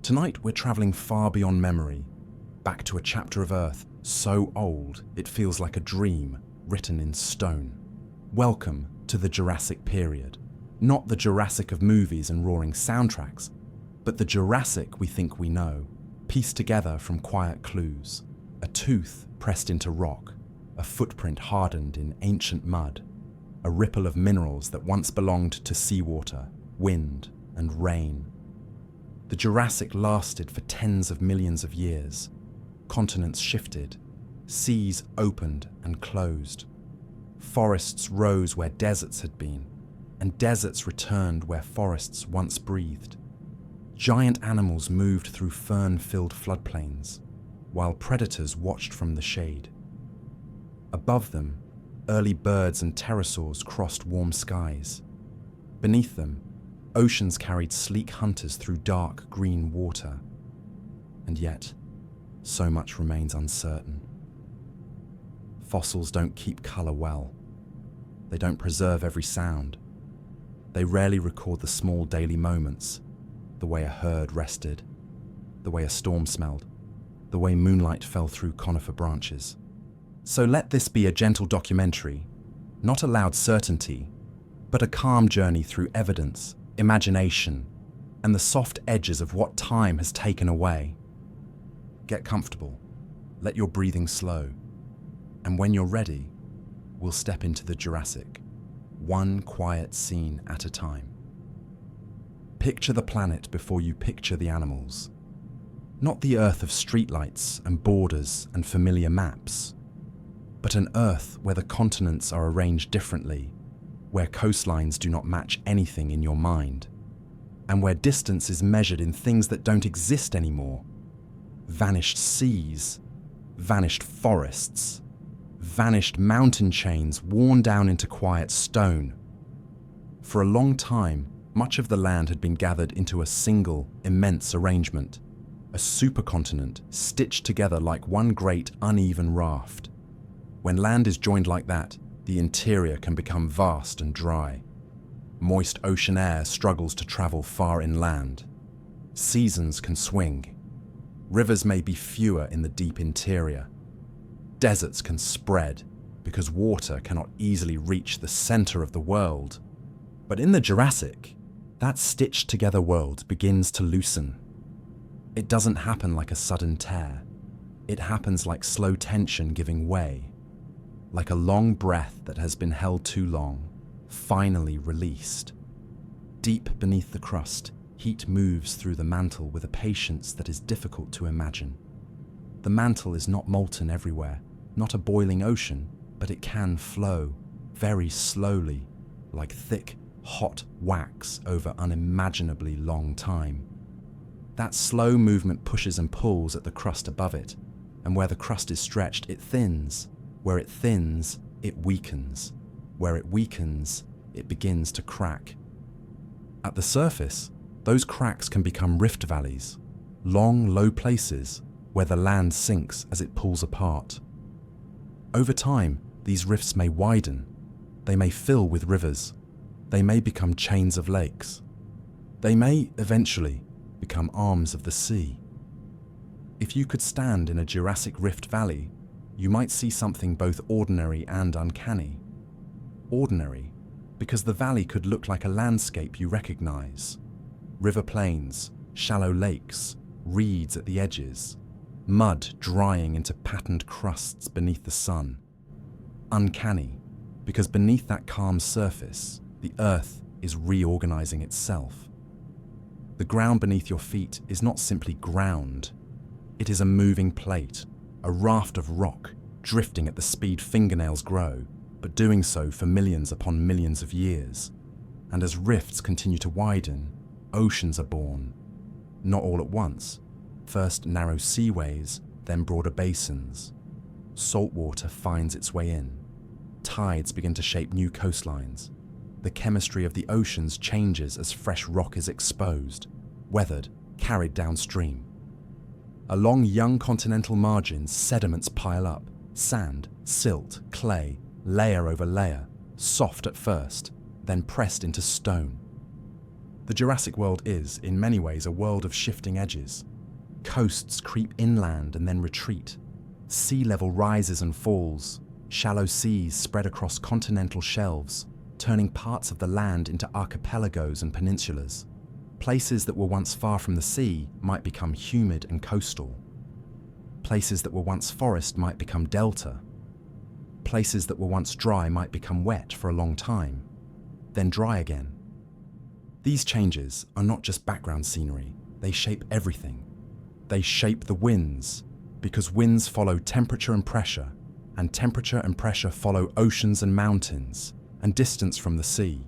Tonight we're traveling far beyond memory, back to a chapter of Earth so old it feels like a dream written in stone. Welcome to the Jurassic period. Not the Jurassic of movies and roaring soundtracks, but the Jurassic we think we know, pieced together from quiet clues. A tooth pressed into rock, a footprint hardened in ancient mud, a ripple of minerals that once belonged to seawater, wind, and rain. The Jurassic lasted for tens of millions of years. Continents shifted, seas opened and closed. Forests rose where deserts had been, and deserts returned where forests once breathed. Giant animals moved through fern-filled floodplains, while predators watched from the shade. Above them, early birds and pterosaurs crossed warm skies. Beneath them, oceans carried sleek hunters through dark green water. And yet, so much remains uncertain. Fossils don't keep color well. They don't preserve every sound. They rarely record the small daily moments, the way a herd rested, the way a storm smelled, the way moonlight fell through conifer branches. So let this be a gentle documentary, not a loud certainty, but a calm journey through evidence, imagination, and the soft edges of what time has taken away. Get comfortable, let your breathing slow, and when you're ready, we'll step into the Jurassic, one quiet scene at a time. Picture the planet before you picture the animals. Not the Earth of streetlights and borders and familiar maps, but an Earth where the continents are arranged differently, where coastlines do not match anything in your mind, and where distance is measured in things that don't exist anymore. Vanished seas, vanished forests, vanished mountain chains worn down into quiet stone. For a long time, much of the land had been gathered into a single, immense arrangement, a supercontinent stitched together like one great, uneven raft. When land is joined like that, the interior can become vast and dry. Moist ocean air struggles to travel far inland. Seasons can swing. Rivers may be fewer in the deep interior. Deserts can spread because water cannot easily reach the center of the world. But in the Jurassic, that stitched together world begins to loosen. It doesn't happen like a sudden tear. It happens like slow tension giving way. Like a long breath that has been held too long, finally released. Deep beneath the crust, heat moves through the mantle with a patience that is difficult to imagine. The mantle is not molten everywhere, not a boiling ocean, but it can flow, very slowly, like thick, hot wax over unimaginably long time. That slow movement pushes and pulls at the crust above it, and where the crust is stretched, it thins. Where it thins, it weakens. Where it weakens, it begins to crack. At the surface, those cracks can become rift valleys, long, low places where the land sinks as it pulls apart. Over time, these rifts may widen. They may fill with rivers. They may become chains of lakes. They may, eventually, become arms of the sea. If you could stand in a Jurassic Rift Valley, you might see something both ordinary and uncanny. Ordinary, because the valley could look like a landscape you recognize. River plains, shallow lakes, reeds at the edges, mud drying into patterned crusts beneath the sun. Uncanny, because beneath that calm surface, the earth is reorganizing itself. The ground beneath your feet is not simply ground. It is a moving plate, a raft of rock, drifting at the speed fingernails grow, but doing so for millions upon millions of years. And as rifts continue to widen, oceans are born. Not all at once. First narrow seaways, then broader basins. Salt water finds its way in. Tides begin to shape new coastlines. The chemistry of the oceans changes as fresh rock is exposed, weathered, carried downstream. Along young continental margins, sediments pile up, sand, silt, clay, layer over layer, soft at first, then pressed into stone. The Jurassic world is, in many ways, a world of shifting edges. Coasts creep inland and then retreat. Sea level rises and falls. Shallow seas spread across continental shelves, turning parts of the land into archipelagos and peninsulas. Places that were once far from the sea might become humid and coastal. Places that were once forest might become delta. Places that were once dry might become wet for a long time, then dry again. These changes are not just background scenery, they shape everything. They shape the winds, because winds follow temperature and pressure follow oceans and mountains, and distance from the sea.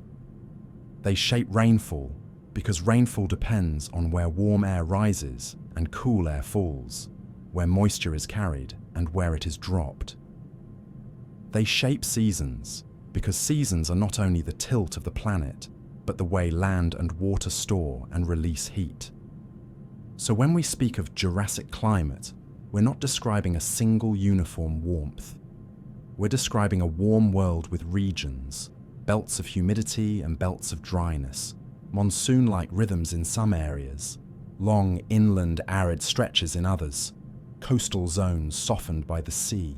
They shape rainfall, because rainfall depends on where warm air rises and cool air falls, where moisture is carried and where it is dropped. They shape seasons, because seasons are not only the tilt of the planet, but the way land and water store and release heat. So when we speak of Jurassic climate, we're not describing a single uniform warmth. We're describing a warm world with regions, belts of humidity and belts of dryness, monsoon-like rhythms in some areas, long inland arid stretches in others, coastal zones softened by the sea.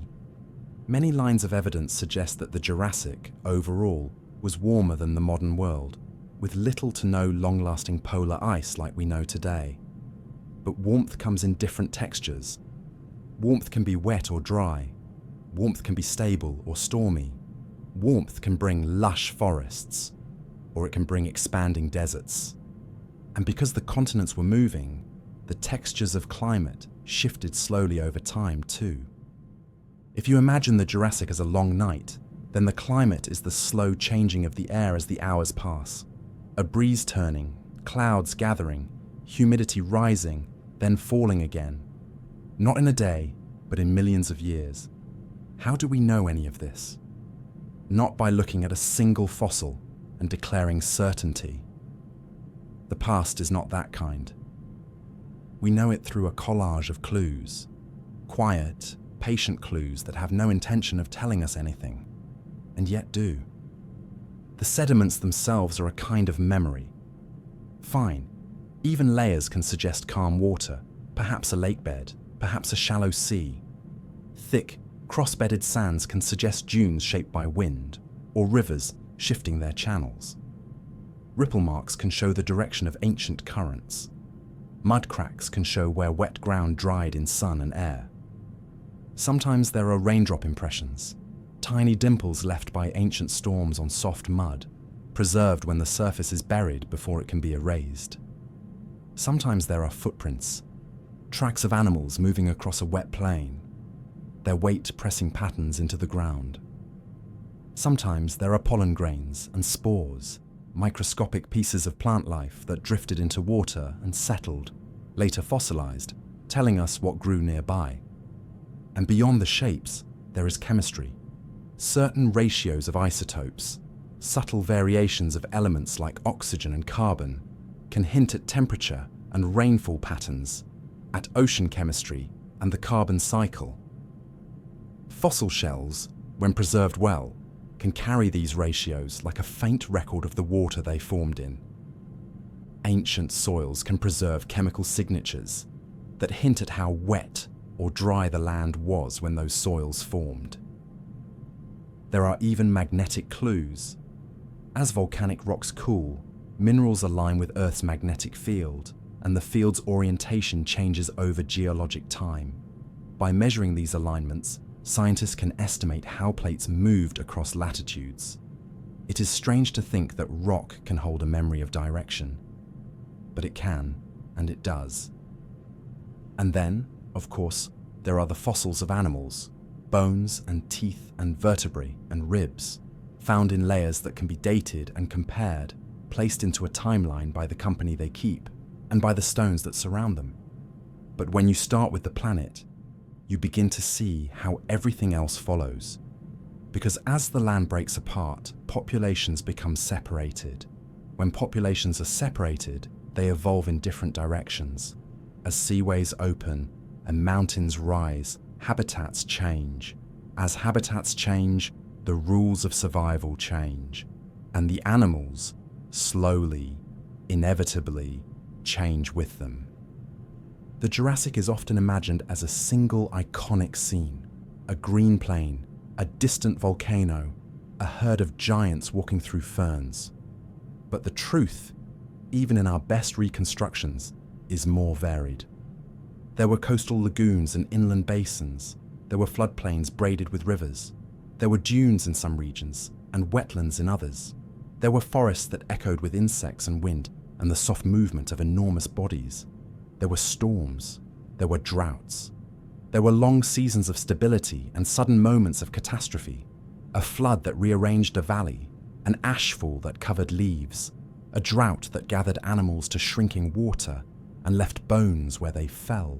Many lines of evidence suggest that the Jurassic, overall, was warmer than the modern world, with little to no long-lasting polar ice like we know today. But warmth comes in different textures. Warmth can be wet or dry. Warmth can be stable or stormy. Warmth can bring lush forests, or it can bring expanding deserts. And because the continents were moving, the textures of climate shifted slowly over time too. If you imagine the Jurassic as a long night, then the climate is the slow changing of the air as the hours pass. A breeze turning, clouds gathering, humidity rising, then falling again. Not in a day, but in millions of years. How do we know any of this? Not by looking at a single fossil and declaring certainty. The past is not that kind. We know it through a collage of clues, quiet, patient clues that have no intention of telling us anything, and yet do. The sediments themselves are a kind of memory. Fine, even layers can suggest calm water, perhaps a lake bed, perhaps a shallow sea. Thick, cross-bedded sands can suggest dunes shaped by wind, or rivers shifting their channels. Ripple marks can show the direction of ancient currents. Mud cracks can show where wet ground dried in sun and air. Sometimes there are raindrop impressions, tiny dimples left by ancient storms on soft mud, preserved when the surface is buried before it can be erased. Sometimes there are footprints, tracks of animals moving across a wet plain, their weight pressing patterns into the ground. Sometimes there are pollen grains and spores, microscopic pieces of plant life that drifted into water and settled, later fossilized, telling us what grew nearby. And beyond the shapes, there is chemistry. Certain ratios of isotopes, subtle variations of elements like oxygen and carbon, can hint at temperature and rainfall patterns, at ocean chemistry and the carbon cycle. Fossil shells, when preserved well, can carry these ratios like a faint record of the water they formed in. Ancient soils can preserve chemical signatures that hint at how wet or dry the land was when those soils formed. There are even magnetic clues. As volcanic rocks cool, minerals align with Earth's magnetic field, and the field's orientation changes over geologic time. By measuring these alignments, scientists can estimate how plates moved across latitudes. It is strange to think that rock can hold a memory of direction, but it can, and it does. And then, of course, there are the fossils of animals, bones and teeth and vertebrae and ribs, found in layers that can be dated and compared, placed into a timeline by the company they keep, and by the stones that surround them. But when you start with the planet, you begin to see how everything else follows. Because as the land breaks apart, populations become separated. When populations are separated, they evolve in different directions. As seaways open and mountains rise, habitats change. As habitats change, the rules of survival change. And the animals, slowly, inevitably change with them. The Jurassic is often imagined as a single iconic scene: a green plain, a distant volcano, a herd of giants walking through ferns. But the truth, even in our best reconstructions, is more varied. There were coastal lagoons and inland basins. There were floodplains braided with rivers. There were dunes in some regions and wetlands in others. There were forests that echoed with insects and wind and the soft movement of enormous bodies. There were storms. There were droughts. There were long seasons of stability and sudden moments of catastrophe. A flood that rearranged a valley, an ashfall that covered leaves, a drought that gathered animals to shrinking water and left bones where they fell.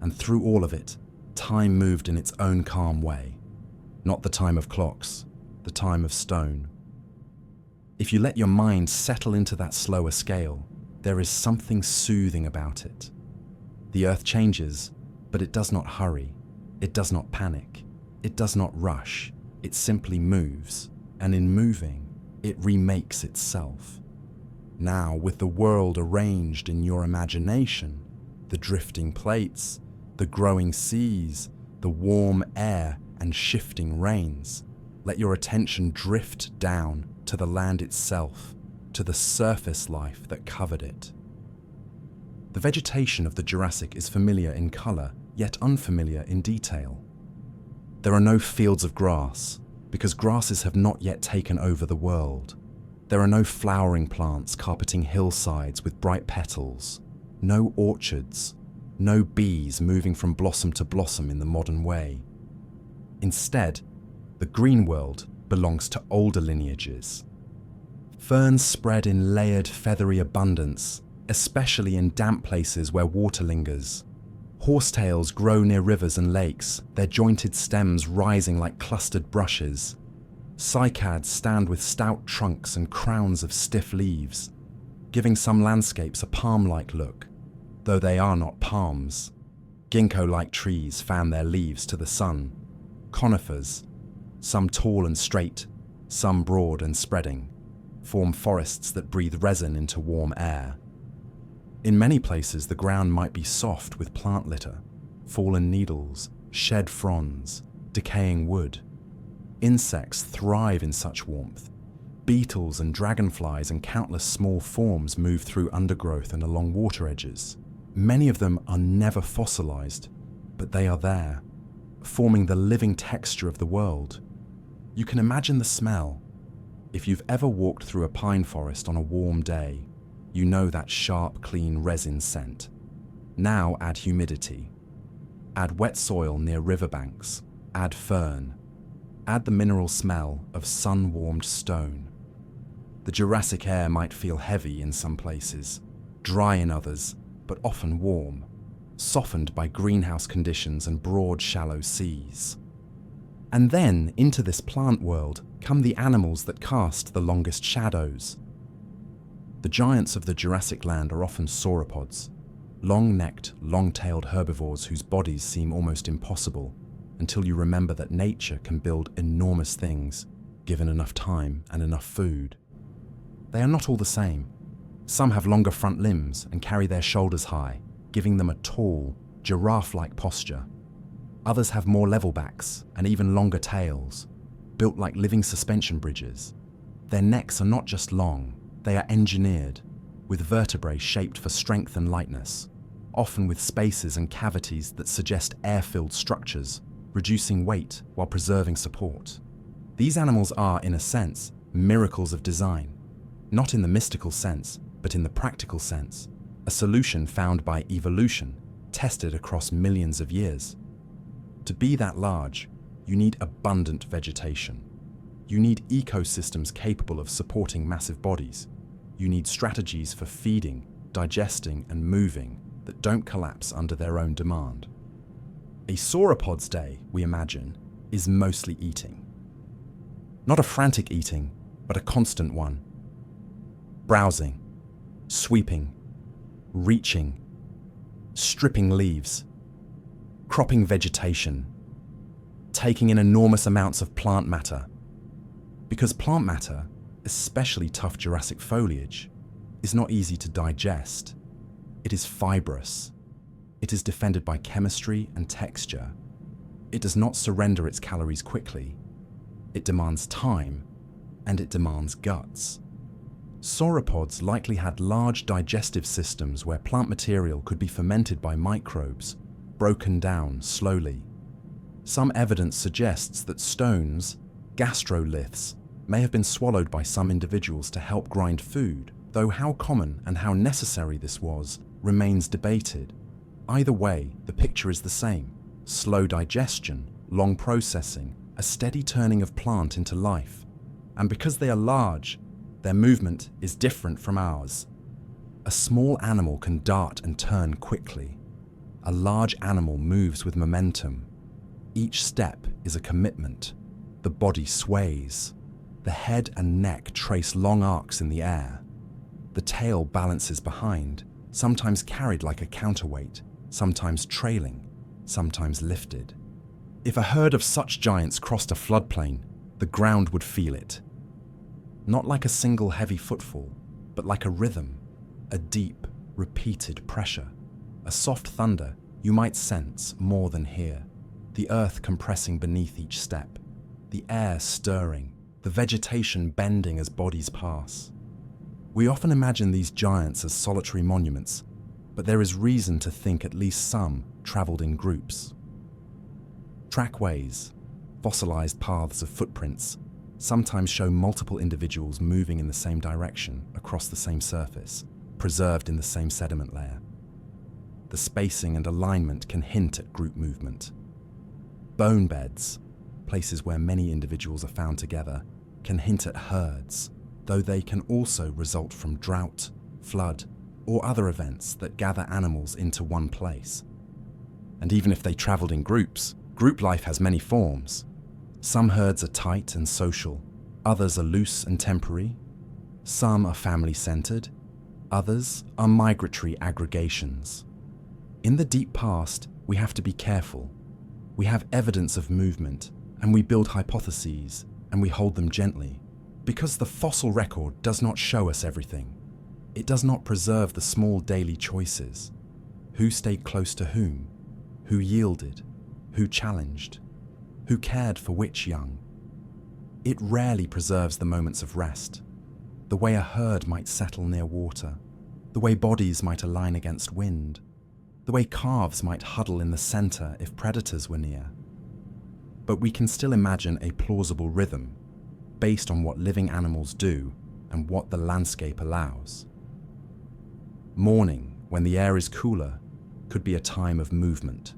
And through all of it, time moved in its own calm way. Not the time of clocks, the time of stone. If you let your mind settle into that slower scale, there is something soothing about it. The earth changes, but it does not hurry. It does not panic. It does not rush. It simply moves, and in moving, it remakes itself. Now, with the world arranged in your imagination, the drifting plates, the growing seas, the warm air and shifting rains, let your attention drift down to the land itself, to the surface life that covered it. The vegetation of the Jurassic is familiar in color, yet unfamiliar in detail. There are no fields of grass, because grasses have not yet taken over the world. There are no flowering plants carpeting hillsides with bright petals, no orchards, no bees moving from blossom to blossom in the modern way. Instead, the green world belongs to older lineages. Ferns spread in layered, feathery abundance, especially in damp places where water lingers. Horsetails grow near rivers and lakes, their jointed stems rising like clustered brushes. Cycads stand with stout trunks and crowns of stiff leaves, giving some landscapes a palm-like look, though they are not palms. Ginkgo-like trees fan their leaves to the sun. Conifers, some tall and straight, some broad and spreading, form forests that breathe resin into warm air. In many places, the ground might be soft with plant litter, fallen needles, shed fronds, decaying wood. Insects thrive in such warmth. Beetles and dragonflies and countless small forms move through undergrowth and along water edges. Many of them are never fossilized, but they are there, forming the living texture of the world. You can imagine the smell. If you've ever walked through a pine forest on a warm day, you know that sharp, clean resin scent. Now add humidity. Add wet soil near riverbanks. Add fern. Add the mineral smell of sun-warmed stone. The Jurassic air might feel heavy in some places, dry in others, but often warm, softened by greenhouse conditions and broad, shallow seas. And then, into this plant world, come the animals that cast the longest shadows. The giants of the Jurassic land are often sauropods, long-necked, long-tailed herbivores whose bodies seem almost impossible, until you remember that nature can build enormous things, given enough time and enough food. They are not all the same. Some have longer front limbs and carry their shoulders high, giving them a tall, giraffe-like posture. Others have more level backs and even longer tails, built like living suspension bridges. Their necks are not just long, they are engineered, with vertebrae shaped for strength and lightness, often with spaces and cavities that suggest air-filled structures, reducing weight while preserving support. These animals are, in a sense, miracles of design, not in the mystical sense, but in the practical sense, a solution found by evolution, tested across millions of years. To be that large, you need abundant vegetation. You need ecosystems capable of supporting massive bodies. You need strategies for feeding, digesting, and moving that don't collapse under their own demand. A sauropod's day, we imagine, is mostly eating. Not a frantic eating, but a constant one. Browsing, sweeping, reaching, stripping leaves, cropping vegetation, taking in enormous amounts of plant matter. Because plant matter, especially tough Jurassic foliage, is not easy to digest. It is fibrous. It is defended by chemistry and texture. It does not surrender its calories quickly. It demands time, and it demands guts. Sauropods likely had large digestive systems where plant material could be fermented by microbes, broken down slowly. Some evidence suggests that stones, gastroliths, may have been swallowed by some individuals to help grind food, though how common and how necessary this was remains debated. Either way, the picture is the same: slow digestion, long processing, a steady turning of plant into life. And because they are large, their movement is different from ours. A small animal can dart and turn quickly. A large animal moves with momentum. Each step is a commitment. The body sways. The head and neck trace long arcs in the air. The tail balances behind, sometimes carried like a counterweight, sometimes trailing, sometimes lifted. If a herd of such giants crossed a floodplain, the ground would feel it. Not like a single heavy footfall, but like a rhythm, a deep, repeated pressure. A soft thunder you might sense more than hear. The earth compressing beneath each step, the air stirring, the vegetation bending as bodies pass. We often imagine these giants as solitary monuments, but there is reason to think at least some traveled in groups. Trackways, fossilized paths of footprints, sometimes show multiple individuals moving in the same direction across the same surface, preserved in the same sediment layer. The spacing and alignment can hint at group movement. Bone beds, places where many individuals are found together, can hint at herds, though they can also result from drought, flood, or other events that gather animals into one place. And even if they traveled in groups, group life has many forms. Some herds are tight and social, others are loose and temporary. Some are family-centered, others are migratory aggregations. In the deep past, we have to be careful. We have evidence of movement, and we build hypotheses, and we hold them gently. Because the fossil record does not show us everything. It does not preserve the small daily choices. Who stayed close to whom? Who yielded? Who challenged? Who cared for which young? It rarely preserves the moments of rest, the way a herd might settle near water, the way bodies might align against wind, the way calves might huddle in the center if predators were near. But we can still imagine a plausible rhythm based on what living animals do and what the landscape allows. Morning, when the air is cooler, could be a time of movement.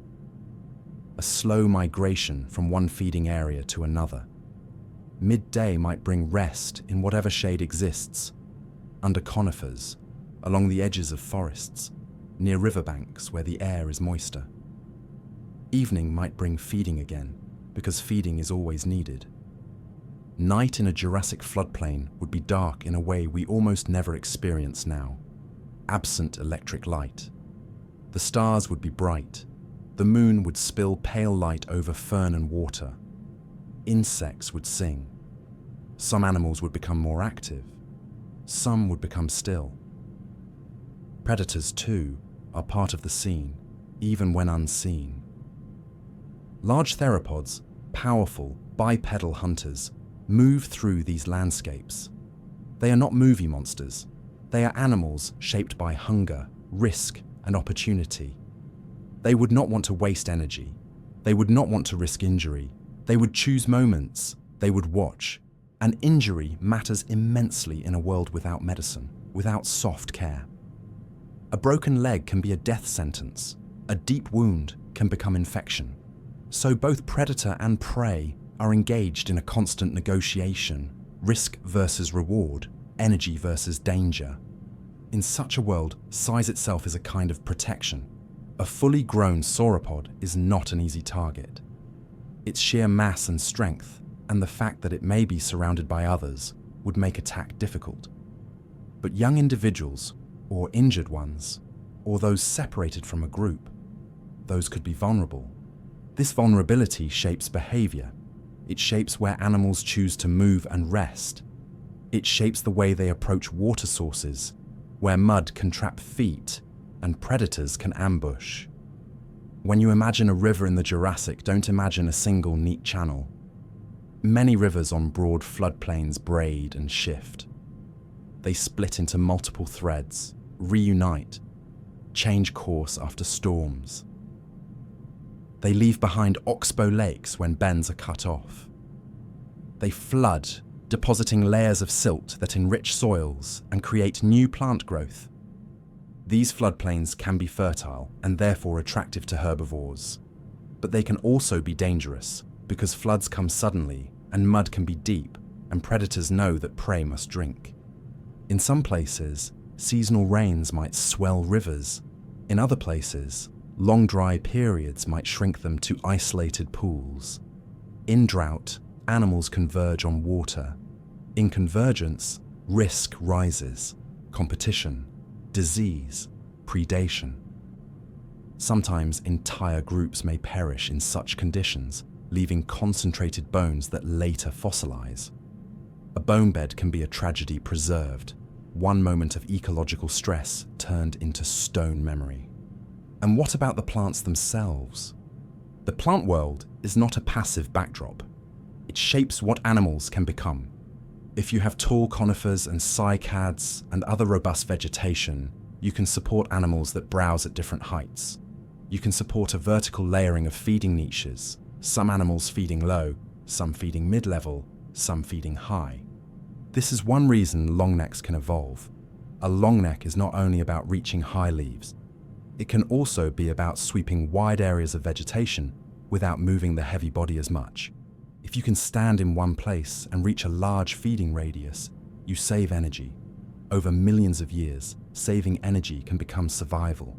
A slow migration from one feeding area to another. Midday might bring rest in whatever shade exists, under conifers, along the edges of forests, near riverbanks where the air is moister. Evening might bring feeding again, because feeding is always needed. Night in a Jurassic floodplain would be dark in a way we almost never experience now, absent electric light. The stars would be bright. The moon would spill pale light over fern and water. Insects would sing. Some animals would become more active. Some would become still. Predators, too, are part of the scene, even when unseen. Large theropods, powerful, bipedal hunters, move through these landscapes. They are not movie monsters. They are animals shaped by hunger, risk, and opportunity. They would not want to waste energy. They would not want to risk injury. They would choose moments. They would watch. An injury matters immensely in a world without medicine, without soft care. A broken leg can be a death sentence. A deep wound can become infection. So both predator and prey are engaged in a constant negotiation, risk versus reward, energy versus danger. In such a world, size itself is a kind of protection. A fully grown sauropod is not an easy target. Its sheer mass and strength, and the fact that it may be surrounded by others, would make attack difficult. But young individuals, or injured ones, or those separated from a group, those could be vulnerable. This vulnerability shapes behavior. It shapes where animals choose to move and rest. It shapes the way they approach water sources, where mud can trap feet and predators can ambush. When you imagine a river in the Jurassic, don't imagine a single neat channel. Many rivers on broad floodplains braid and shift. They split into multiple threads, reunite, change course after storms. They leave behind oxbow lakes when bends are cut off. They flood, depositing layers of silt that enrich soils and create new plant growth. These floodplains can be fertile and therefore attractive to herbivores, but they can also be dangerous because floods come suddenly and mud can be deep and predators know that prey must drink. In some places, seasonal rains might swell rivers. In other places, long dry periods might shrink them to isolated pools. In drought, animals converge on water. In convergence, risk rises, competition, disease, predation. Sometimes entire groups may perish in such conditions, leaving concentrated bones that later fossilize. A bone bed can be a tragedy preserved, one moment of ecological stress turned into stone memory. And what about the plants themselves? The plant world is not a passive backdrop. It shapes what animals can become. If you have tall conifers and cycads and other robust vegetation, you can support animals that browse at different heights. You can support a vertical layering of feeding niches, some animals feeding low, some feeding mid-level, some feeding high. This is one reason longnecks can evolve. A longneck is not only about reaching high leaves, it can also be about sweeping wide areas of vegetation without moving the heavy body as much. If you can stand in one place and reach a large feeding radius, you save energy. Over millions of years, saving energy can become survival.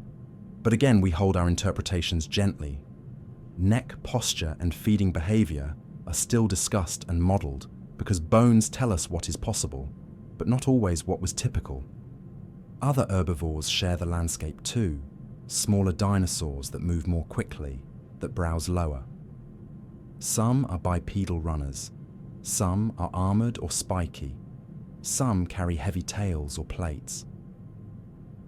But again, we hold our interpretations gently. Neck posture and feeding behavior are still discussed and modeled because bones tell us what is possible, but not always what was typical. Other herbivores share the landscape too. Smaller dinosaurs that move more quickly, that browse lower. Some are bipedal runners. Some are armored or spiky. Some carry heavy tails or plates.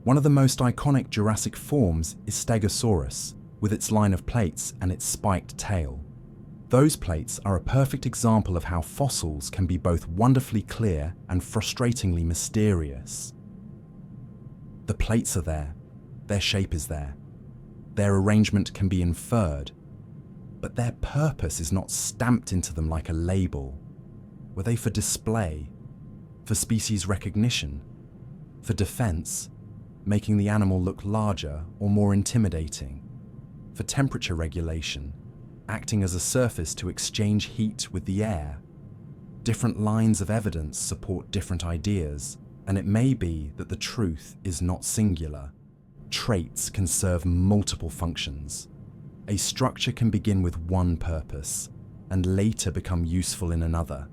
One of the most iconic Jurassic forms is Stegosaurus, with its line of plates and its spiked tail. Those plates are a perfect example of how fossils can be both wonderfully clear and frustratingly mysterious. The plates are there. Their shape is there. Their arrangement can be inferred, but their purpose is not stamped into them like a label. Were they for display, for species recognition, for defense, making the animal look larger or more intimidating, for temperature regulation, acting as a surface to exchange heat with the air? Different lines of evidence support different ideas, and it may be that the truth is not singular. Traits can serve multiple functions. A structure can begin with one purpose and later become useful in another.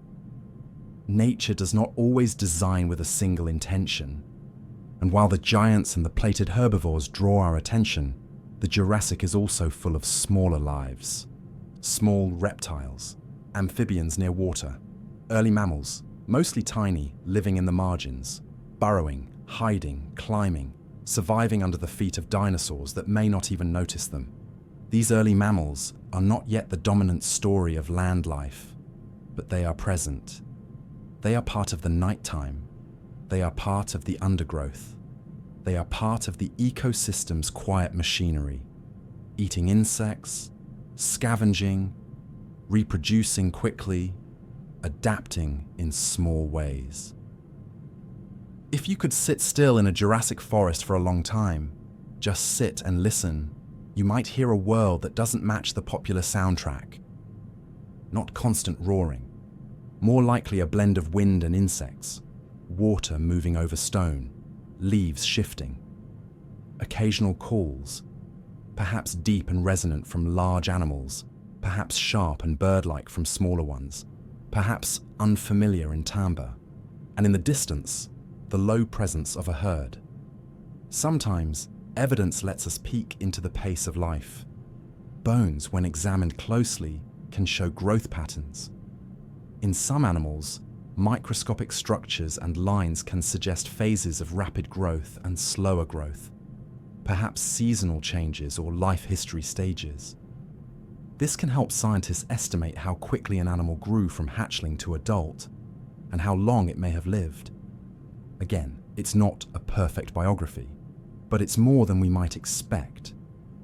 Nature does not always design with a single intention. And while the giants and the plated herbivores draw our attention, the Jurassic is also full of smaller lives. Small reptiles, amphibians near water, early mammals, mostly tiny, living in the margins, burrowing, hiding, climbing, surviving under the feet of dinosaurs that may not even notice them. These early mammals are not yet the dominant story of land life, but they are present. They are part of the nighttime. They are part of the undergrowth. They are part of the ecosystem's quiet machinery, eating insects, scavenging, reproducing quickly, adapting in small ways. If you could sit still in a Jurassic forest for a long time, just sit and listen, you might hear a world that doesn't match the popular soundtrack. Not constant roaring, more likely a blend of wind and insects, water moving over stone, leaves shifting. Occasional calls, perhaps deep and resonant from large animals, perhaps sharp and bird-like from smaller ones, perhaps unfamiliar in timbre, and in the distance, the low presence of a herd. Sometimes, evidence lets us peek into the pace of life. Bones, when examined closely, can show growth patterns. In some animals, Microscopic structures and lines can suggest phases of rapid growth and slower growth, perhaps seasonal changes or life history stages. This can help scientists estimate how quickly an animal grew from hatchling to adult, and how long it may have lived. Again, it's not a perfect biography, but it's more than we might expect.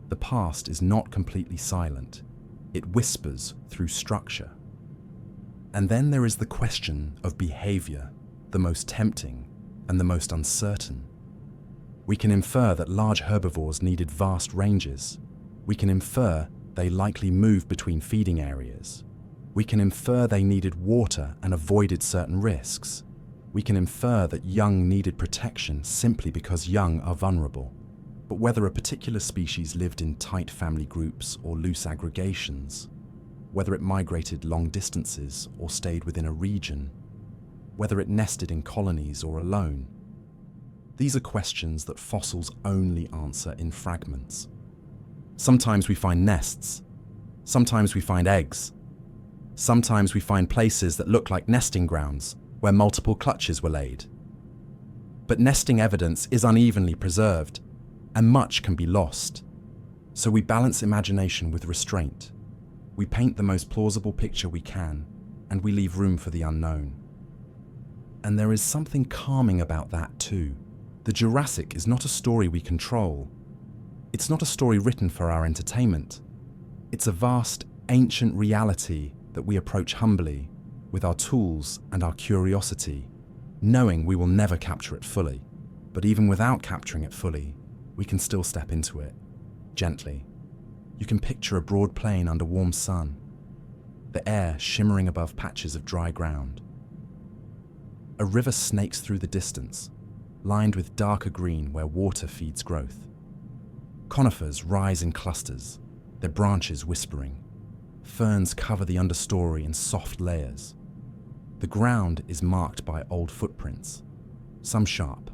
The past is not completely silent. It whispers through structure. And then there is the question of behavior, the most tempting and the most uncertain. We can infer that large herbivores needed vast ranges. We can infer they likely moved between feeding areas. We can infer they needed water and avoided certain risks. We can infer that young needed protection simply because young are vulnerable. But whether a particular species lived in tight family groups or loose aggregations, whether it migrated long distances or stayed within a region, whether it nested in colonies or alone, these are questions that fossils only answer in fragments. Sometimes we find nests, sometimes we find eggs, sometimes we find places that look like nesting grounds where multiple clutches were laid. But nesting evidence is unevenly preserved, and much can be lost. So we balance imagination with restraint. We paint the most plausible picture we can, and we leave room for the unknown. And there is something calming about that too. The Jurassic is not a story we control. It's not a story written for our entertainment. It's a vast, ancient reality that we approach humbly, with our tools and our curiosity, knowing we will never capture it fully. But even without capturing it fully, we can still step into it, gently. You can picture a broad plain under warm sun, the air shimmering above patches of dry ground. A river snakes through the distance, lined with darker green where water feeds growth. Conifers rise in clusters, their branches whispering. Ferns cover the understory in soft layers. The ground is marked by old footprints, some sharp,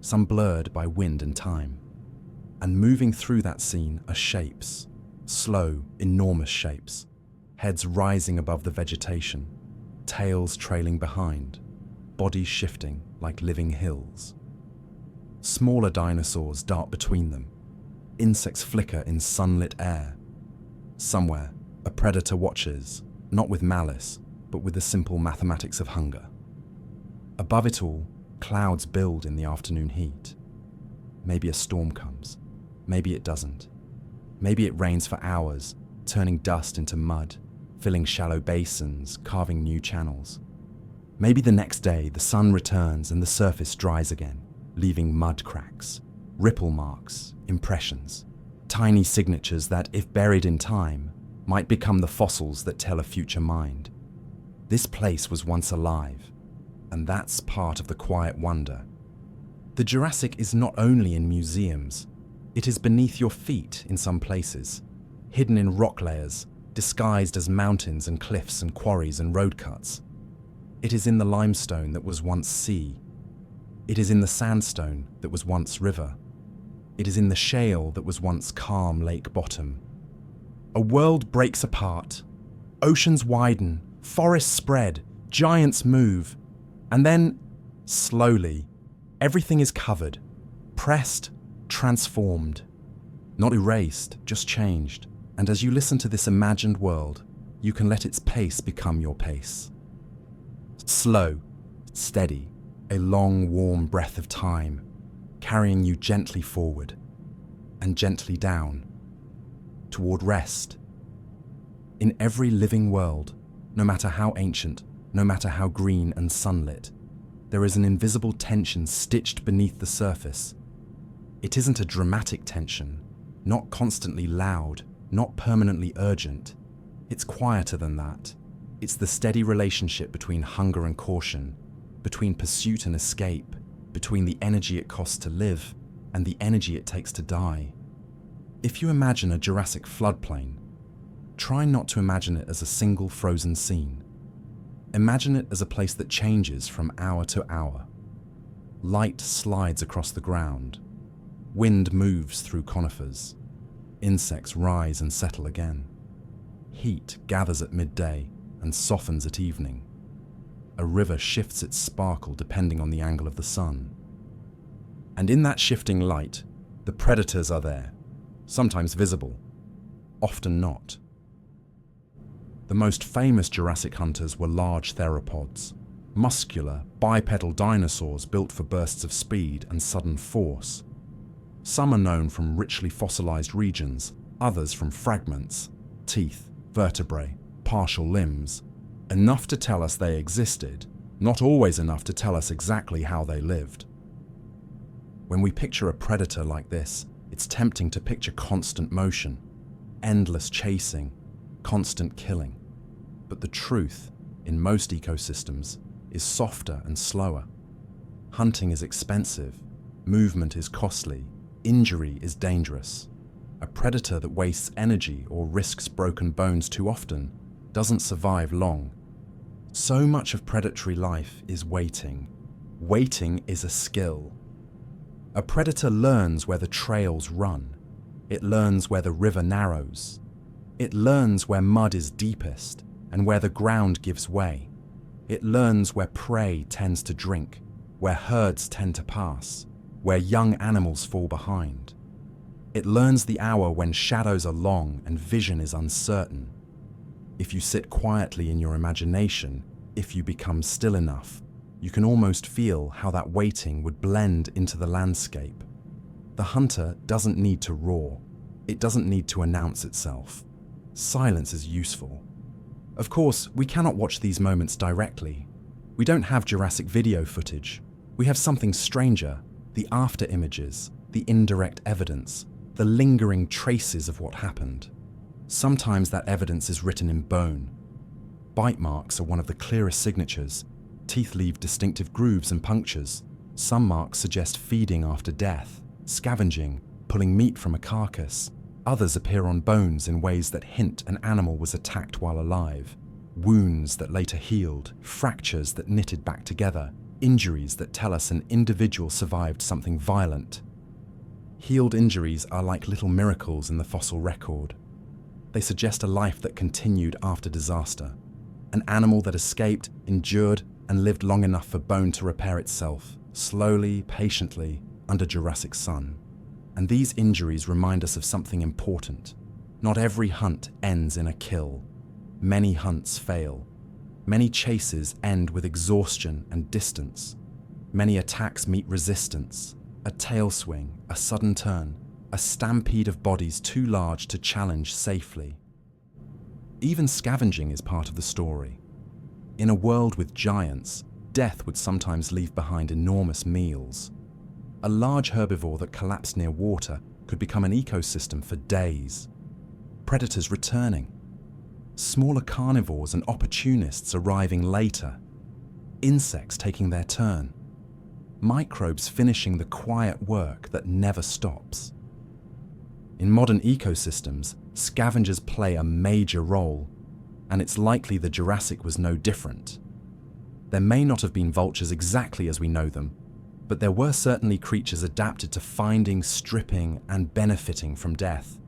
some blurred by wind and time. And moving through that scene are shapes, slow, enormous shapes, heads rising above the vegetation, tails trailing behind, bodies shifting like living hills. Smaller dinosaurs dart between them. Insects flicker in sunlit air. Somewhere, a predator watches, not with malice, but with the simple mathematics of hunger. Above it all, clouds build in the afternoon heat. Maybe a storm comes. Maybe it doesn't. Maybe it rains for hours, turning dust into mud, filling shallow basins, carving new channels. Maybe the next day the sun returns and the surface dries again, leaving mud cracks, ripple marks, impressions, tiny signatures that, if buried in time, might become the fossils that tell a future mind. This place was once alive, and that's part of the quiet wonder. The Jurassic is not only in museums, it is beneath your feet in some places, hidden in rock layers, disguised as mountains and cliffs and quarries and road cuts. It is in the limestone that was once sea. It is in the sandstone that was once river. It is in the shale that was once calm lake bottom. A world breaks apart, oceans widen, forests spread, giants move, and then, slowly, everything is covered, pressed, transformed. Not erased, just changed. And as you listen to this imagined world, you can let its pace become your pace. Slow, steady, a long, warm breath of time, carrying you gently forward and gently down, toward rest. In every living world, no matter how ancient, no matter how green and sunlit, there is an invisible tension stitched beneath the surface. It isn't a dramatic tension, not constantly loud, not permanently urgent. It's quieter than that. It's the steady relationship between hunger and caution, between pursuit and escape, between the energy it costs to live and the energy it takes to die. If you imagine a Jurassic floodplain, try not to imagine it as a single frozen scene. Imagine it as a place that changes from hour to hour. Light slides across the ground. Wind moves through conifers. Insects rise and settle again. Heat gathers at midday and softens at evening. a river shifts its sparkle depending on the angle of the sun. And in that shifting light, the predators are there, sometimes visible, often not. The most famous Jurassic hunters were large theropods, muscular, bipedal dinosaurs built for bursts of speed and sudden force. Some are known from richly fossilized regions, others from fragments, teeth, vertebrae, partial limbs, enough to tell us they existed, not always enough to tell us exactly how they lived. When we picture a predator like this, it's tempting to picture constant motion, endless chasing, constant killing. But the truth, in most ecosystems, is softer and slower. Hunting is expensive, movement is costly, injury is dangerous. A predator that wastes energy or risks broken bones too often doesn't survive long. So much of predatory life is waiting. Waiting is a skill. A predator learns where the trails run. It learns where the river narrows. It learns where mud is deepest and where the ground gives way. It learns where prey tends to drink, where herds tend to pass, where young animals fall behind. It learns the hour when shadows are long and vision is uncertain. If you sit quietly in your imagination, if you become still enough, you can almost feel how that waiting would blend into the landscape. The hunter doesn't need to roar. It doesn't need to announce itself. Silence is useful. Of course, we cannot watch these moments directly. We don't have Jurassic video footage. We have something stranger, the after images, the indirect evidence, the lingering traces of what happened. Sometimes that evidence is written in bone. Bite marks are one of the clearest signatures. Teeth leave distinctive grooves and punctures. Some marks suggest feeding after death, scavenging, pulling meat from a carcass. Others appear on bones in ways that hint an animal was attacked while alive. Wounds that later healed, fractures that knitted back together, injuries that tell us an individual survived something violent. Healed injuries are like little miracles in the fossil record. They suggest a life that continued after disaster. An animal that escaped, endured, and lived long enough for bone to repair itself, slowly, patiently, under Jurassic sun. And these injuries remind us of something important. Not every hunt ends in a kill. Many hunts fail. Many chases end with exhaustion and distance. Many attacks meet resistance. A tail swing, a sudden turn, a stampede of bodies too large to challenge safely. Even scavenging is part of the story. In a world with giants, death would sometimes leave behind enormous meals. A large herbivore that collapsed near water could become an ecosystem for days. Predators returning. Smaller carnivores and opportunists arriving later. Insects taking their turn. Microbes finishing the quiet work that never stops. In modern ecosystems, scavengers play a major role, and it's likely the Jurassic was no different. There may not have been vultures exactly as we know them, but there were certainly creatures adapted to finding, stripping, and benefiting from death.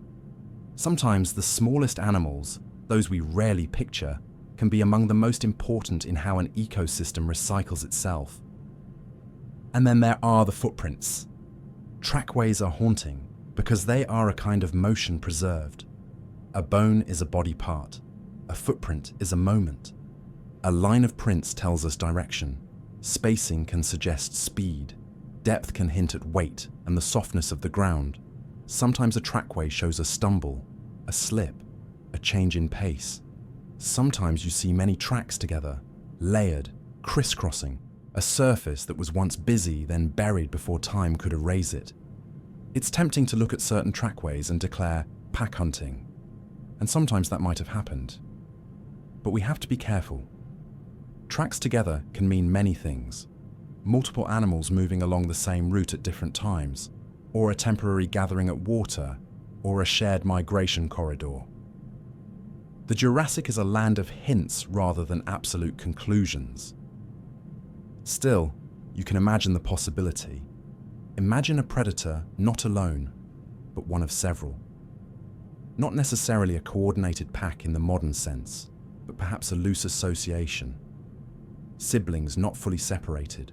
Sometimes the smallest animals, those we rarely picture, can be among the most important in how an ecosystem recycles itself. And then there are the footprints. Trackways are haunting because they are a kind of motion preserved. A bone is a body part. A footprint is a moment. A line of prints tells us direction. Spacing can suggest speed. Depth can hint at weight and the softness of the ground. Sometimes a trackway shows a stumble, a slip, a change in pace. Sometimes you see many tracks together, layered, crisscrossing, a surface that was once busy then buried before time could erase it. It's tempting to look at certain trackways and declare pack hunting, and sometimes that might have happened. But we have to be careful. Tracks together can mean many things. Multiple animals moving along the same route at different times, or a temporary gathering at water, or a shared migration corridor. The Jurassic is a land of hints rather than absolute conclusions. Still, you can imagine the possibility. Imagine a predator not alone, but one of several. Not necessarily a coordinated pack in the modern sense, but perhaps a loose association. siblings not fully separated,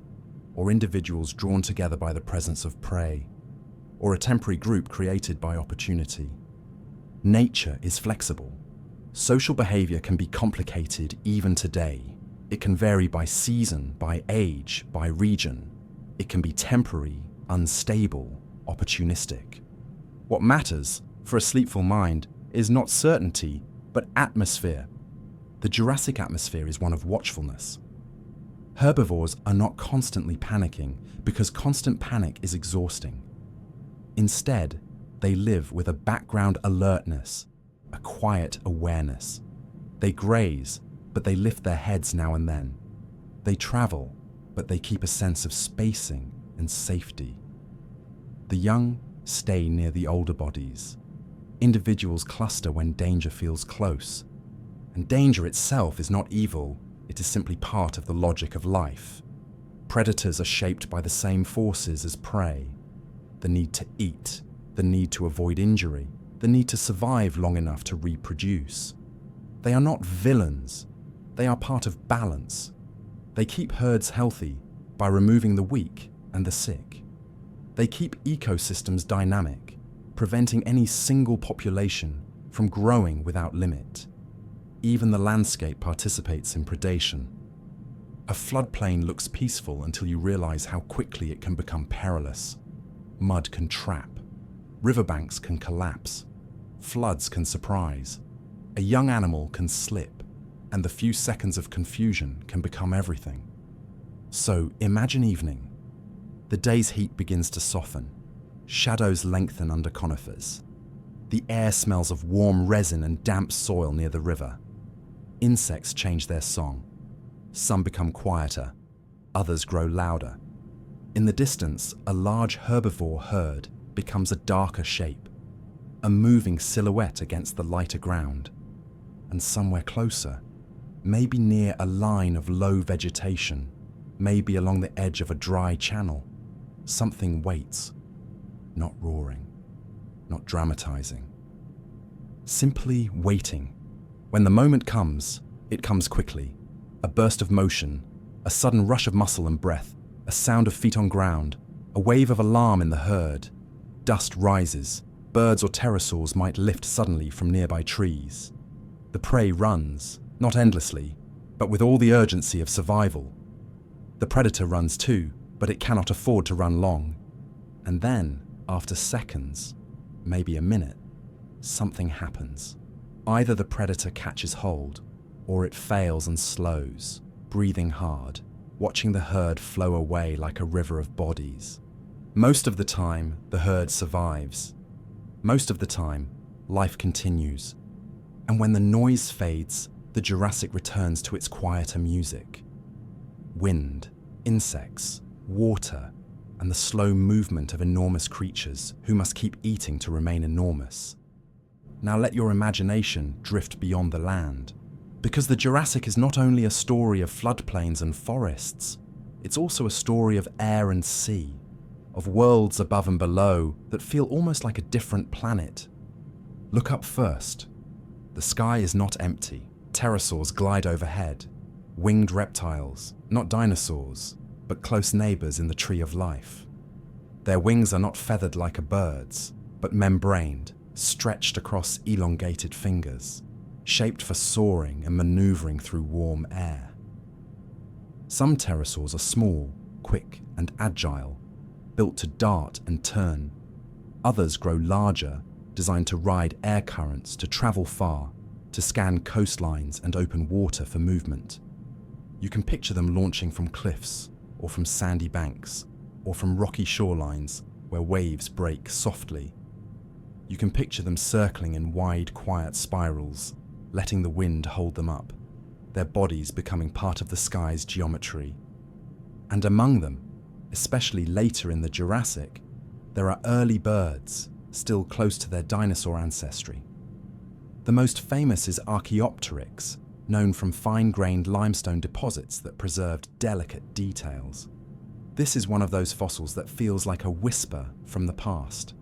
or individuals drawn together by the presence of prey, or a temporary group created by opportunity. Nature is flexible. Social behavior can be complicated even today. It can vary by season, by age, by region. It can be temporary, unstable, opportunistic. What matters for a sleepful mind is not certainty, but atmosphere. The Jurassic atmosphere is one of watchfulness. Herbivores are not constantly panicking because constant panic is exhausting. Instead, they live with a background alertness, a quiet awareness. They graze, but they lift their heads now and then. They travel, but they keep a sense of spacing and safety. The young stay near the older bodies. Individuals cluster when danger feels close. And danger itself is not evil, it is simply part of the logic of life. Predators are shaped by the same forces as prey. The need to eat, the need to avoid injury, the need to survive long enough to reproduce. They are not villains, they are part of balance. They keep herds healthy by removing the weak and the sick. They keep ecosystems dynamic, preventing any single population from growing without limit. Even the landscape participates in predation. A floodplain looks peaceful until you realize how quickly it can become perilous. Mud can trap. Riverbanks can collapse. Floods can surprise. A young animal can slip, and the few seconds of confusion can become everything. So imagine evening. The day's heat begins to soften. Shadows lengthen under conifers. The air smells of warm resin and damp soil near the river. Insects change their song. Some become quieter, others grow louder. In the distance, a large herbivore herd becomes a darker shape, a moving silhouette against the lighter ground. And somewhere closer, maybe near a line of low vegetation, maybe along the edge of a dry channel, something waits, not roaring, not dramatizing, simply waiting. When the moment comes, it comes quickly. A burst of motion, a sudden rush of muscle and breath, a sound of feet on ground, a wave of alarm in the herd. Dust rises. Birds or pterosaurs might lift suddenly from nearby trees. The prey runs, not endlessly, but with all the urgency of survival. The predator runs too, but it cannot afford to run long. And then, after seconds, maybe a minute, something happens. Either the predator catches hold, or it fails and slows, breathing hard, watching the herd flow away like a river of bodies. Most of the time, the herd survives. Most of the time, life continues. And when the noise fades, the Jurassic returns to its quieter music. Wind, insects, water, and the slow movement of enormous creatures who must keep eating to remain enormous. Now let your imagination drift beyond the land, because the Jurassic is not only a story of floodplains and forests, it's also a story of air and sea, of worlds above and below that feel almost like a different planet. Look up first. The sky is not empty. Pterosaurs glide overhead. Winged reptiles, not dinosaurs, but close neighbors in the tree of life. Their wings are not feathered like a bird's, but membraned, stretched across elongated fingers, shaped for soaring and maneuvering through warm air. Some pterosaurs are small, quick, and agile, built to dart and turn. Others grow larger, designed to ride air currents, to travel far, to scan coastlines and open water for movement. You can picture them launching from cliffs, or from sandy banks, or from rocky shorelines where waves break softly. You can picture them circling in wide, quiet spirals, letting the wind hold them up, their bodies becoming part of the sky's geometry. And among them, especially later in the Jurassic, there are early birds, still close to their dinosaur ancestry. The most famous is Archaeopteryx, known from fine-grained limestone deposits that preserved delicate details. This is one of those fossils that feels like a whisper from the past.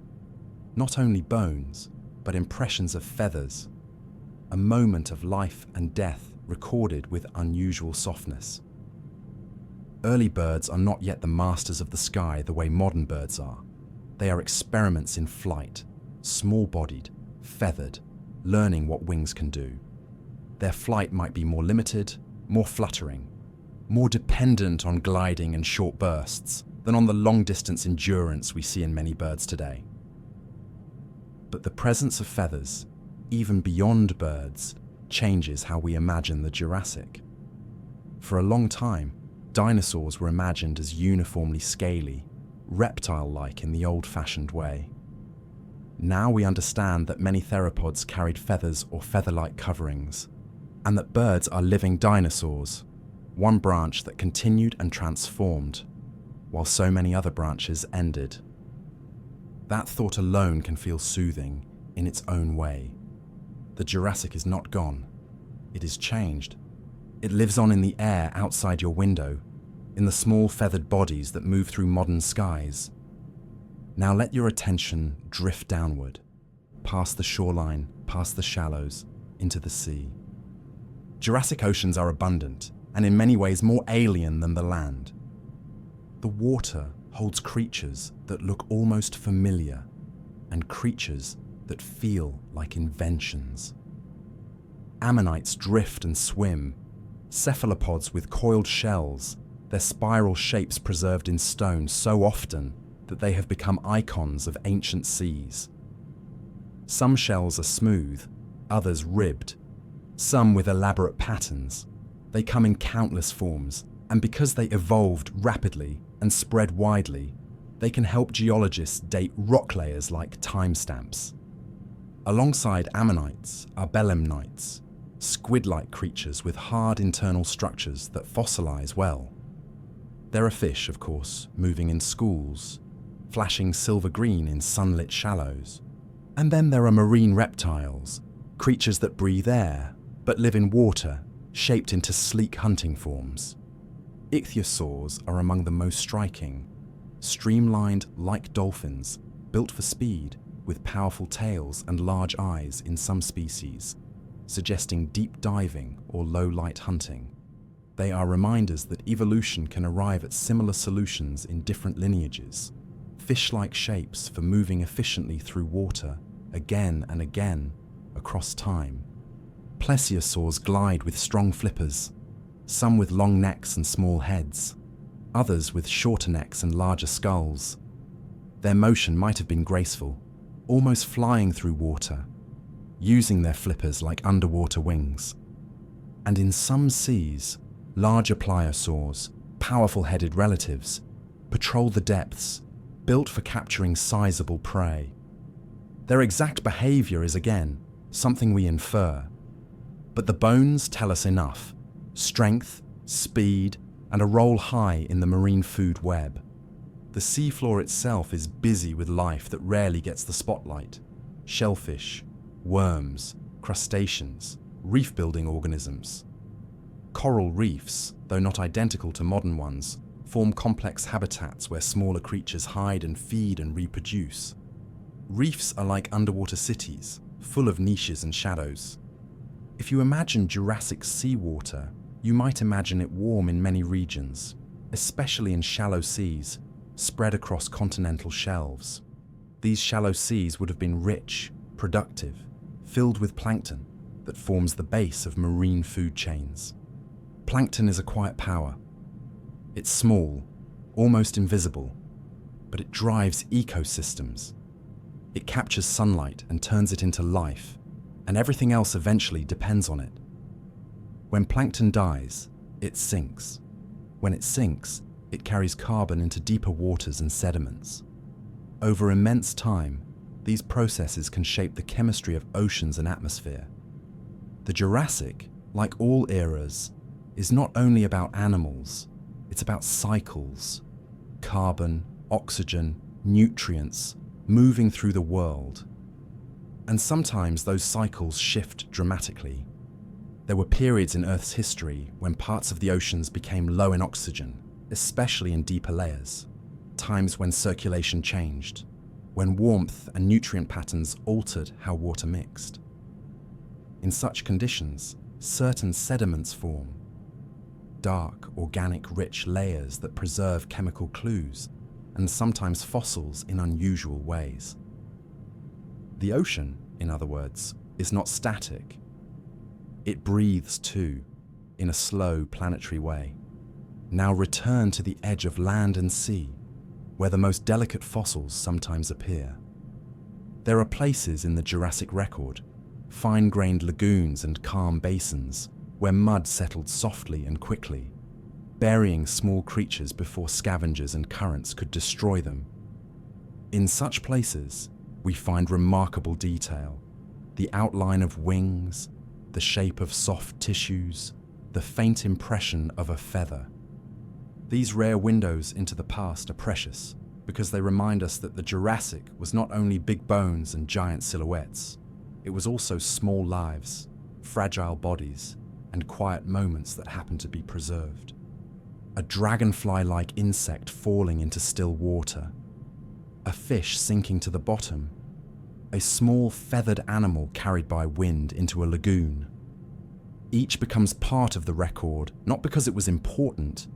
Not only bones, but impressions of feathers, a moment of life and death recorded with unusual softness. Early birds are not yet the masters of the sky the way modern birds are. They are experiments in flight, small-bodied, feathered, learning what wings can do. Their flight might be more limited, more fluttering, more dependent on gliding and short bursts than on the long-distance endurance we see in many birds today. But the presence of feathers, even beyond birds, changes how we imagine the Jurassic. For a long time, dinosaurs were imagined as uniformly scaly, reptile-like in the old-fashioned way. Now we understand that many theropods carried feathers or feather-like coverings, and that birds are living dinosaurs, one branch that continued and transformed, while so many other branches ended. That thought alone can feel soothing in its own way. The Jurassic is not gone. It is changed. It lives on in the air outside your window, in the small feathered bodies that move through modern skies. Now let your attention drift downward, past the shoreline, past the shallows, into the sea. Jurassic oceans are abundant, and in many ways more alien than the land. The water holds creatures that look almost familiar, and creatures that feel like inventions. Ammonites drift and swim, cephalopods with coiled shells, their spiral shapes preserved in stone so often that they have become icons of ancient seas. Some shells are smooth, others ribbed, some with elaborate patterns. They come in countless forms, and because they evolved rapidly and spread widely, they can help geologists date rock layers like timestamps. Alongside ammonites are belemnites, squid-like creatures with hard internal structures that fossilize well. There are fish, of course, moving in schools, flashing silver-green in sunlit shallows. And then there are marine reptiles, creatures that breathe air, but live in water, shaped into sleek hunting forms. Ichthyosaurs are among the most striking, streamlined like dolphins, built for speed, with powerful tails and large eyes in some species, suggesting deep diving or low-light hunting. They are reminders that evolution can arrive at similar solutions in different lineages, fish-like shapes for moving efficiently through water, again and again, across time. Plesiosaurs glide with strong flippers, some with long necks and small heads, others with shorter necks and larger skulls. Their motion might have been graceful, almost flying through water, using their flippers like underwater wings. And in some seas, larger pliosaurs, powerful-headed relatives, patrol the depths, built for capturing sizable prey. Their exact behavior is, again, something we infer. But the bones tell us enough: strength, speed, and a role high in the marine food web. The seafloor itself is busy with life that rarely gets the spotlight: shellfish, worms, crustaceans, reef-building organisms. Coral reefs, though not identical to modern ones, form complex habitats where smaller creatures hide and feed and reproduce. Reefs are like underwater cities, full of niches and shadows. If you imagine Jurassic seawater, you might imagine it warm in many regions, especially in shallow seas, spread across continental shelves. These shallow seas would have been rich, productive, filled with plankton that forms the base of marine food chains. Plankton is a quiet power. It's small, almost invisible, but it drives ecosystems. It captures sunlight and turns it into life, and everything else eventually depends on it. When plankton dies, it sinks. When it sinks, it carries carbon into deeper waters and sediments. Over immense time, these processes can shape the chemistry of oceans and atmosphere. The Jurassic, like all eras, is not only about animals, it's about cycles: carbon, oxygen, nutrients, moving through the world. And sometimes those cycles shift dramatically. There were periods in Earth's history when parts of the oceans became low in oxygen, especially in deeper layers. Times when circulation changed, when warmth and nutrient patterns altered how water mixed. In such conditions, certain sediments form. dark, organic, rich layers that preserve chemical clues, and sometimes fossils in unusual ways. The ocean, in other words, is not static. It breathes too, in a slow, planetary way. Now return to the edge of land and sea, where the most delicate fossils sometimes appear. There are places in the Jurassic record, fine-grained lagoons and calm basins, where mud settled softly and quickly, burying small creatures before scavengers and currents could destroy them. In such places, we find remarkable detail: the outline of wings, the shape of soft tissues, the faint impression of a feather. These rare windows into the past are precious because they remind us that the Jurassic was not only big bones and giant silhouettes, it was also small lives, fragile bodies, and quiet moments that happen to be preserved. A dragonfly-like insect falling into still water, a fish sinking to the bottom, a small feathered animal carried by wind into a lagoon. Each becomes part of the record, not because it was important,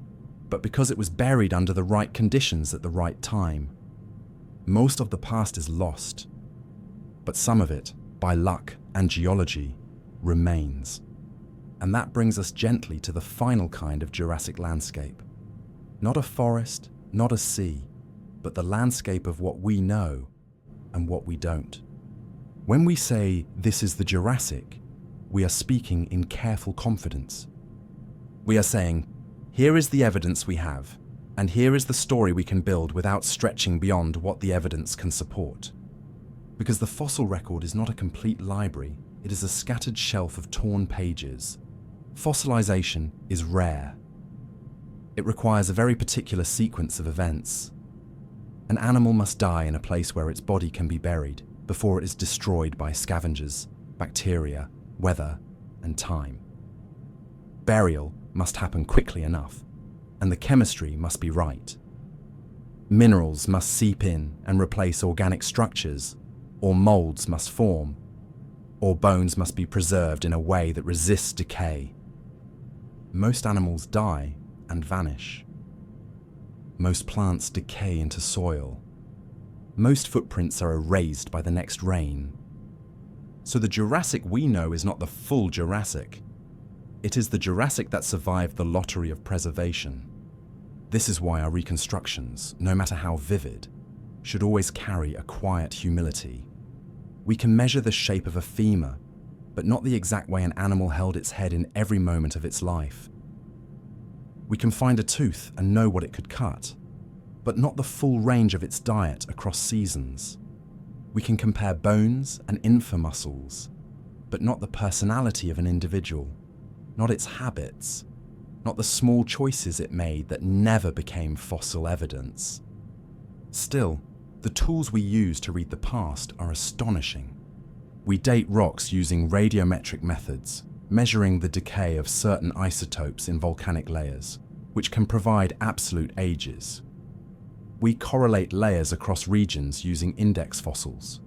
but because it was buried under the right conditions at the right time. Most of the past is lost, but some of it, by luck and geology, remains. And that brings us gently to the final kind of Jurassic landscape. Not a forest, not a sea, but the landscape of what we know and what we don't. When we say this is the Jurassic, we are speaking in careful confidence. We are saying, here is the evidence we have, and here is the story we can build without stretching beyond what the evidence can support. Because the fossil record is not a complete library, it is a scattered shelf of torn pages. Fossilization is rare. It requires a very particular sequence of events. An animal must die in a place where its body can be buried before it is destroyed by scavengers, bacteria, weather, and time. Burial must happen quickly enough, and the chemistry must be right. Minerals must seep in and replace organic structures, or molds must form, or bones must be preserved in a way that resists decay. Most animals die and vanish. Most plants decay into soil. Most footprints are erased by the next rain. So the Jurassic we know is not the full Jurassic. It is the Jurassic that survived the lottery of preservation. This is why our reconstructions, no matter how vivid, should always carry a quiet humility. We can measure the shape of a femur, but not the exact way an animal held its head in every moment of its life. We can find a tooth and know what it could cut, but not the full range of its diet across seasons. We can compare bones and infomuscles, but not the personality of an individual, not its habits, not the small choices it made that never became fossil evidence. Still, the tools we use to read the past are astonishing. We date rocks using radiometric methods, measuring the decay of certain isotopes in volcanic layers, which can provide absolute ages. We correlate layers across regions using index fossils,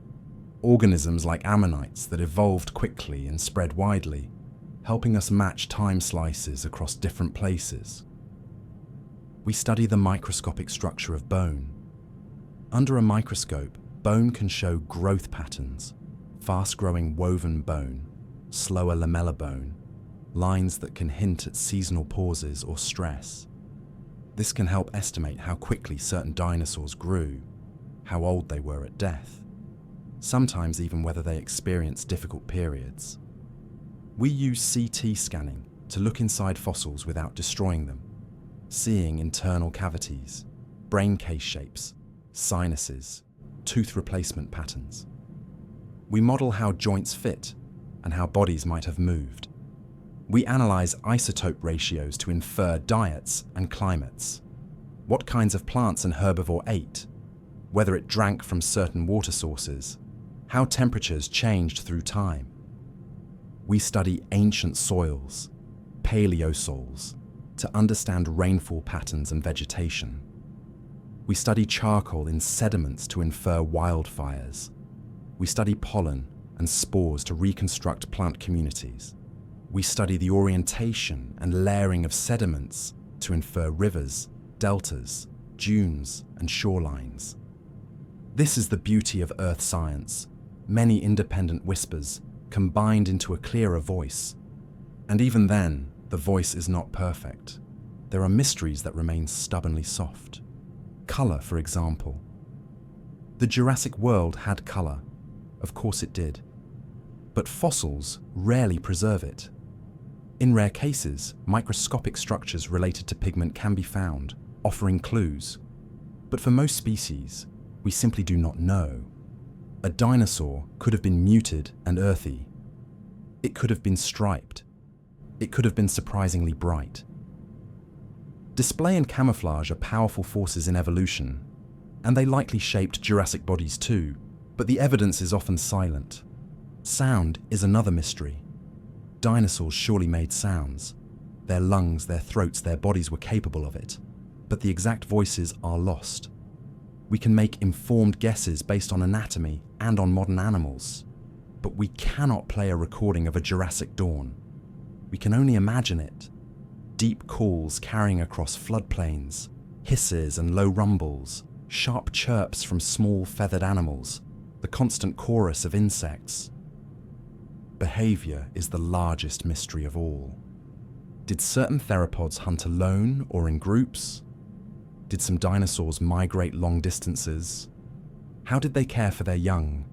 organisms like ammonites that evolved quickly and spread widely, helping us match time slices across different places. We study the microscopic structure of bone. Under a microscope, bone can show growth patterns, fast-growing woven bone, slower lamellar bone, lines that can hint at seasonal pauses or stress. This can help estimate how quickly certain dinosaurs grew, how old they were at death, sometimes even whether they experienced difficult periods. We use CT scanning to look inside fossils without destroying them, seeing internal cavities, brain case shapes, sinuses, tooth replacement patterns. We model how joints fit and how bodies might have moved. We analyze isotope ratios to infer diets and climates, what kinds of plants an herbivore ate, whether it drank from certain water sources, how temperatures changed through time. We study ancient soils, paleosols, to understand rainfall patterns and vegetation. We study charcoal in sediments to infer wildfires. We study pollen and spores to reconstruct plant communities. We study the orientation and layering of sediments to infer rivers, deltas, dunes, and shorelines. This is the beauty of earth science, many independent whispers combined into a clearer voice. And even then, the voice is not perfect. There are mysteries that remain stubbornly soft. Colour, for example. The Jurassic world had colour. Of course it did. But fossils rarely preserve it. In rare cases, microscopic structures related to pigment can be found, offering clues. But for most species, we simply do not know. A dinosaur could have been muted and earthy. It could have been striped. It could have been surprisingly bright. Display and camouflage are powerful forces in evolution, and they likely shaped Jurassic bodies too, but the evidence is often silent. Sound is another mystery. Dinosaurs surely made sounds. Their lungs, their throats, their bodies were capable of it, but the exact voices are lost. We can make informed guesses based on anatomy and on modern animals, but we cannot play a recording of a Jurassic dawn. We can only imagine it. Deep calls carrying across floodplains, hisses and low rumbles, sharp chirps from small feathered animals, the constant chorus of insects. Behavior is the largest mystery of all. Did certain theropods hunt alone or in groups? Did some dinosaurs migrate long distances? How did they care for their young?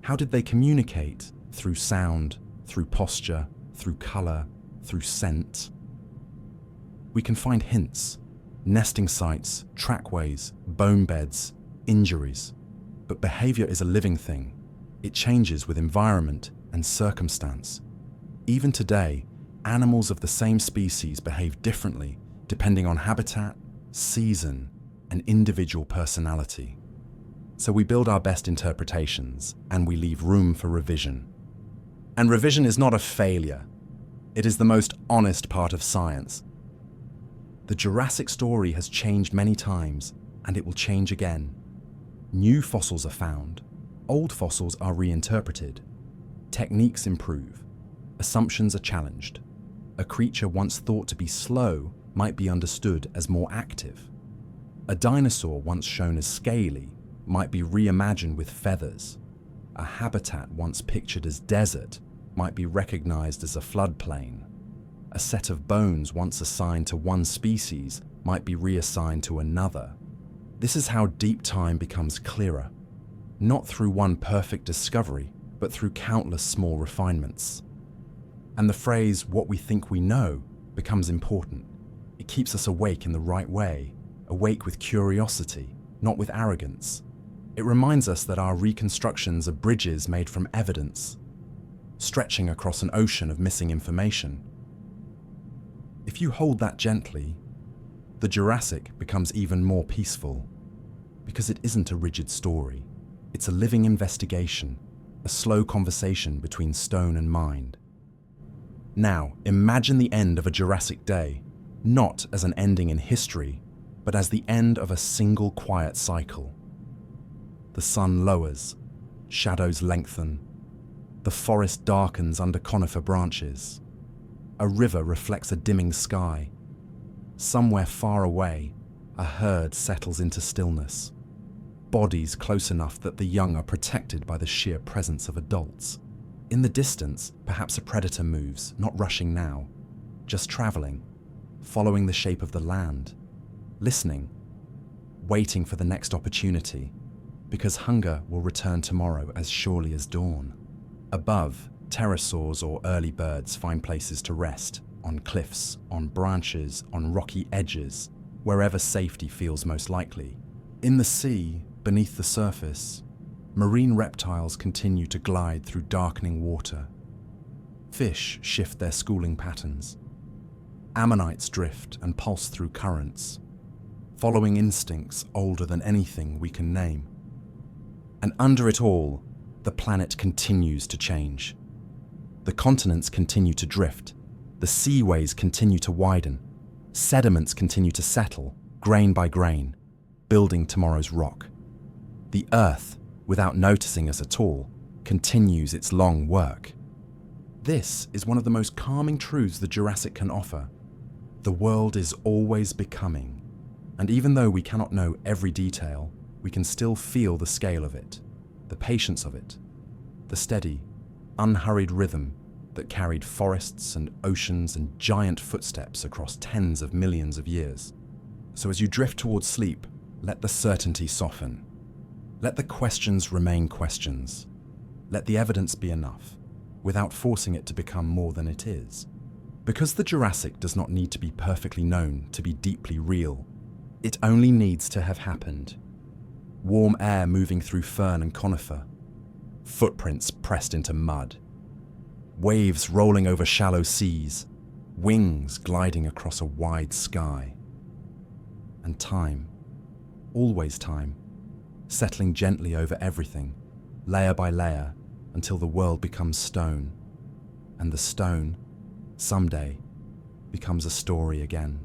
How did they communicate? Through sound, through posture, through color, through scent? We can find hints, nesting sites, trackways, bone beds, injuries. But behavior is a living thing. It changes with environment and circumstance. Even today, animals of the same species behave differently depending on habitat, season, and individual personality. So we build our best interpretations and we leave room for revision. And revision is not a failure. It is the most honest part of science. The Jurassic story has changed many times, and it will change again. New fossils are found. Old fossils are reinterpreted. Techniques improve. Assumptions are challenged. A creature once thought to be slow might be understood as more active. A dinosaur once shown as scaly might be reimagined with feathers. A habitat once pictured as desert might be recognized as a floodplain. A set of bones once assigned to one species might be reassigned to another. This is how deep time becomes clearer, not through one perfect discovery, but through countless small refinements. And the phrase, "what we think we know," becomes important. It keeps us awake in the right way, awake with curiosity, not with arrogance. It reminds us that our reconstructions are bridges made from evidence, stretching across an ocean of missing information. If you hold that gently, the Jurassic becomes even more peaceful, because it isn't a rigid story. It's a living investigation, a slow conversation between stone and mind. Now, imagine the end of a Jurassic day, not as an ending in history, but as the end of a single quiet cycle. The sun lowers, shadows lengthen, the forest darkens under conifer branches. A river reflects a dimming sky. Somewhere far away, a herd settles into stillness. Bodies close enough that the young are protected by the sheer presence of adults. In the distance, perhaps a predator moves, not rushing now, just traveling, following the shape of the land, listening, waiting for the next opportunity, because hunger will return tomorrow as surely as dawn. Above, pterosaurs or early birds find places to rest, on cliffs, on branches, on rocky edges, wherever safety feels most likely. In the sea, beneath the surface, marine reptiles continue to glide through darkening water. Fish shift their schooling patterns. Ammonites drift and pulse through currents, following instincts older than anything we can name. And under it all, the planet continues to change. The continents continue to drift, the seaways continue to widen, sediments continue to settle, grain by grain, building tomorrow's rock. The Earth, without noticing us at all, continues its long work. This is one of the most calming truths the Jurassic can offer. The world is always becoming, and even though we cannot know every detail, we can still feel the scale of it, the patience of it, the steady, unhurried rhythm that carried forests and oceans and giant footsteps across tens of millions of years. So as you drift towards sleep, let the certainty soften. Let the questions remain questions. Let the evidence be enough, without forcing it to become more than it is. Because the Jurassic does not need to be perfectly known to be deeply real. It only needs to have happened. Warm air moving through fern and conifer, footprints pressed into mud, waves rolling over shallow seas, wings gliding across a wide sky. And time, always time, settling gently over everything, layer by layer, until the world becomes stone, and the stone, someday, becomes a story again.